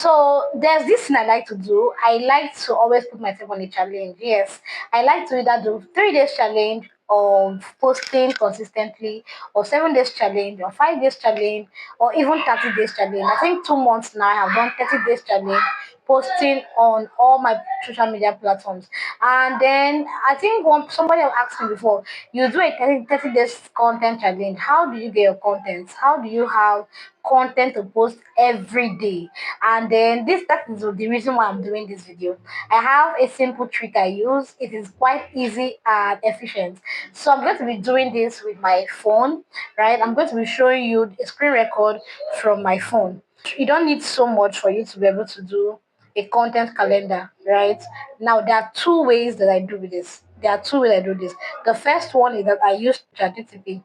So there's this thing I like to do. I like to always put myself on a challenge. Yes, I like to either do 3 days challenge of posting consistently, or 7 days challenge, or 5 days challenge, or even 30 days challenge. I think 2 months now I have done 30 days challenge, posting on all my social media platforms. And then I think somebody have asked me before, you do a 30 days content challenge. How do you get your contents? How do you have content to post every day? And then that is the reason why I'm doing this video. I have a simple trick I use. It is quite easy and efficient. So I'm going to be doing this with my phone, right? I'm going to be showing you a screen record from my phone. You don't need so much for you to be able to do a content calendar, right? Now there are two ways that I do this. There are two ways I do this. The first one is that I use ChatGPT.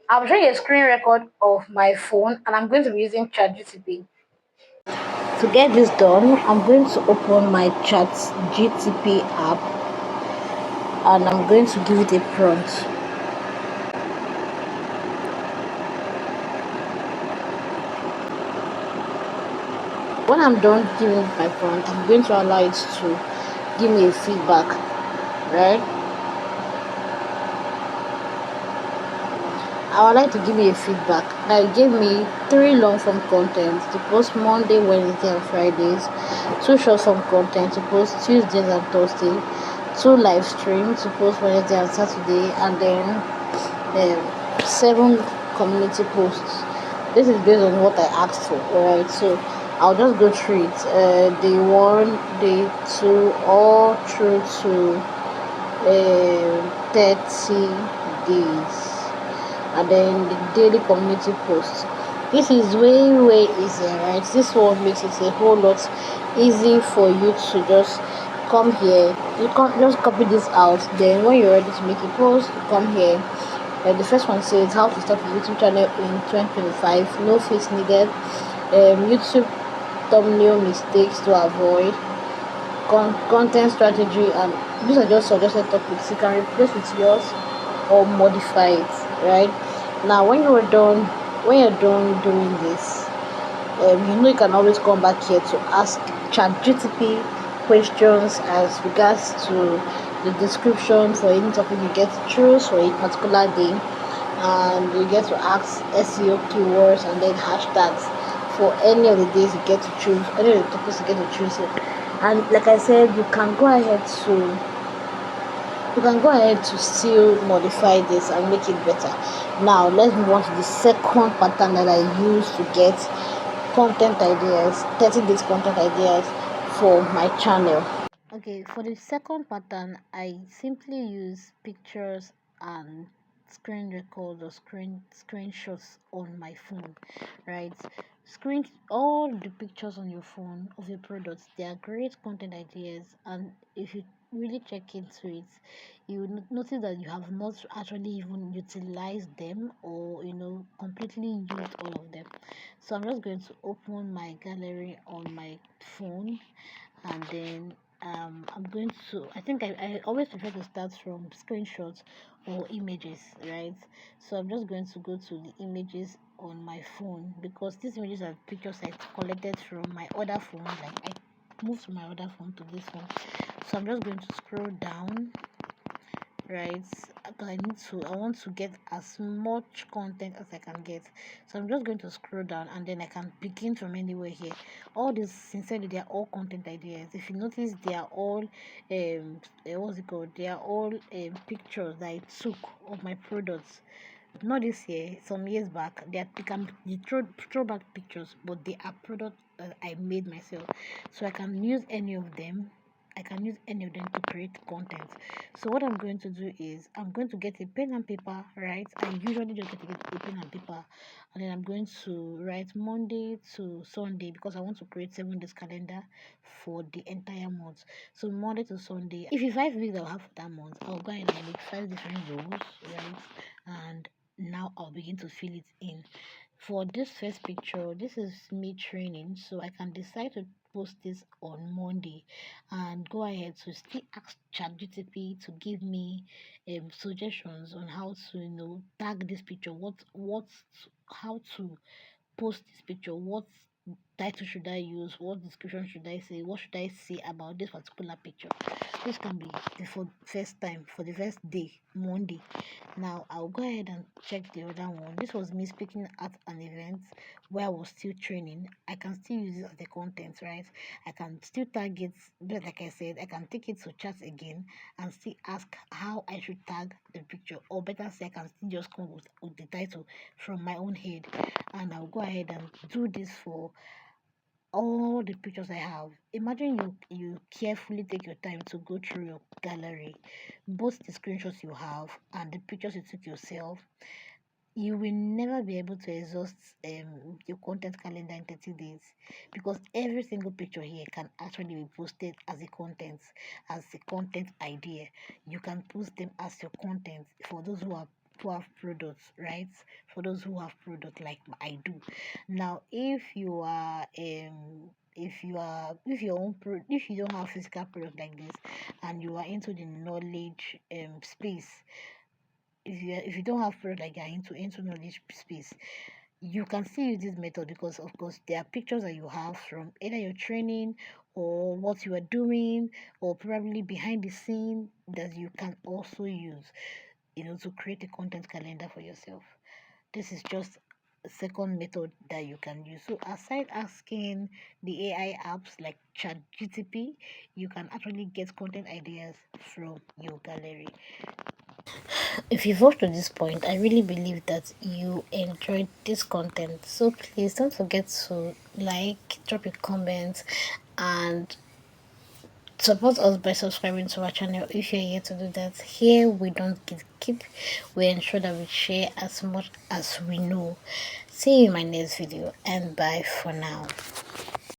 I'm showing you a screen record of my phone, and I'm going to be using ChatGPT. To get this done, I'm going to open my ChatGPT app, and I'm going to give it a prompt. When I'm done giving it my prompt, I'm going to allow it to give me a feedback, right? I would like to give me a feedback. Now it gave me 3 long form content to post Monday, Wednesday, and Fridays, 2 short form content to post Tuesdays and Thursday, 2 live streams to post Wednesday and Saturday, and then 7 community posts. This is based on what I asked for, alright? So I'll just go through it. Day 1, day 2, all through to 30 days, and then the daily community posts. This is way easier, right? This one makes it a whole lot easy for you to just come here. You can't just copy this out, then when you're ready to make a post, you come here. The first one says how to start a YouTube channel in 2025, no face needed, YouTube thumbnail mistakes to avoid, content strategy, and these are just suggested topics. You can replace with yours or modify it, right? Now when you're done doing this, you can always come back here to ask ChatGPT questions as regards to the description for any topic you get to choose for a particular day, and you get to ask SEO keywords and then hashtags for any of the days you get to choose, any of the topics you get to choose it. And like I said, you can go ahead to still modify this and make it better. Now let's move on to the second pattern that I use to get content ideas, 30 days content ideas for my channel. Okay, for the second pattern, I simply use pictures and screen record or screenshots on my phone, right? Screen all the pictures on your phone of your products. They are great content ideas, and if you really check into it, you will notice that you have not actually even utilized them, or completely used all of them. So I'm just going to open my gallery on my phone, and then I'm going to, I think I always prefer to start from screenshots or images, right? So I'm just going to go to the images on my phone, because these images are pictures I collected from my other phone. Like I moved from my other phone to this one. So I'm just going to scroll down, right? Because I want to get as much content as I can get. So I'm just going to scroll down, and then I can begin from anywhere here. All these, sincerely, they are all content ideas. If you notice, they are all what's it called, they are all pictures that I took of my products. Not this year, some years back. They can be throwback pictures, but they are products that I made myself. So I can use any of them. To create content. So what I'm going to do is I'm going to get a pen and paper, right? I usually just get a pen and paper, and then I'm going to write Monday to Sunday, because I want to create 7 days calendar for the entire month. So Monday to Sunday. If it's 5 weeks I'll have for that month, I'll go ahead and make 5 different rows, right? And now I'll begin to fill it in. For this first picture, this is me training, so I can decide to post this on Monday and go ahead to still ask ChatGPT to give me suggestions on how to tag this picture, how to post this picture, what title should I use, what description should I say, what should I say about this particular picture. This can be the first time, for the first day, Monday. Now I'll go ahead and check the other one. This was me speaking at an event where I was still training. I can still use it as the content, right? I can still tag it, but like I said, I can take it to chat again and still ask how I should tag the picture, or better say, I can still just come with the title from my own head, and I'll go ahead and do this for all the pictures I have. Imagine you carefully take your time to go through your gallery, both the screenshots you have and the pictures you took yourself. You will never be able to exhaust your content calendar in 30 days, because every single picture here can actually be posted as a content, as a content idea. You can post them as your content for those who have products, right? For those who have product like I do. Now, if your own if you don't have physical product like this, and you are into the knowledge space, if you don't have product like you're into knowledge space, you can still use this method, because of course there are pictures that you have from either your training or what you are doing, or probably behind the scene, that you can also use, to create a content calendar for yourself. This is just a second method that you can use. So aside asking the AI apps like ChatGPT, you can actually get content ideas from your gallery. If you've watched to this point, I really believe that you enjoyed this content. So please don't forget to like, drop a comment, and support us by subscribing to our channel if you're here to do that. Here we don't keep, we ensure that we share as much as we know. See you in my next video, and bye for now.